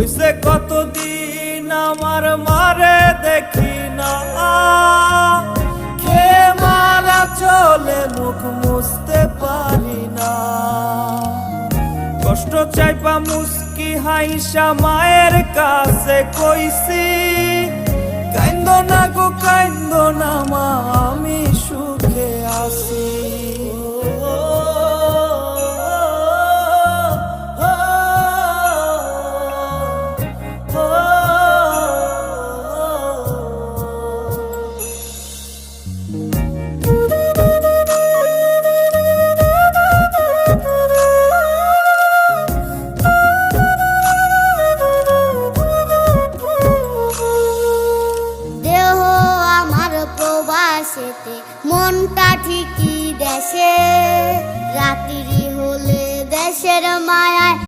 হইছে কতদিন আমার মারে দেখি না, খেয়ে মারা চলে মুখ মুছতে পারি না। কষ্ট চাইপা মুস্কি হাইসা মায়ের কাছে কইছি, কাইন্দো না গো কাইন্দো না মা, আমি সুখে আছি। মনটা ঠিকই দেশে, রাত্রি হলে দেশের মায়ায়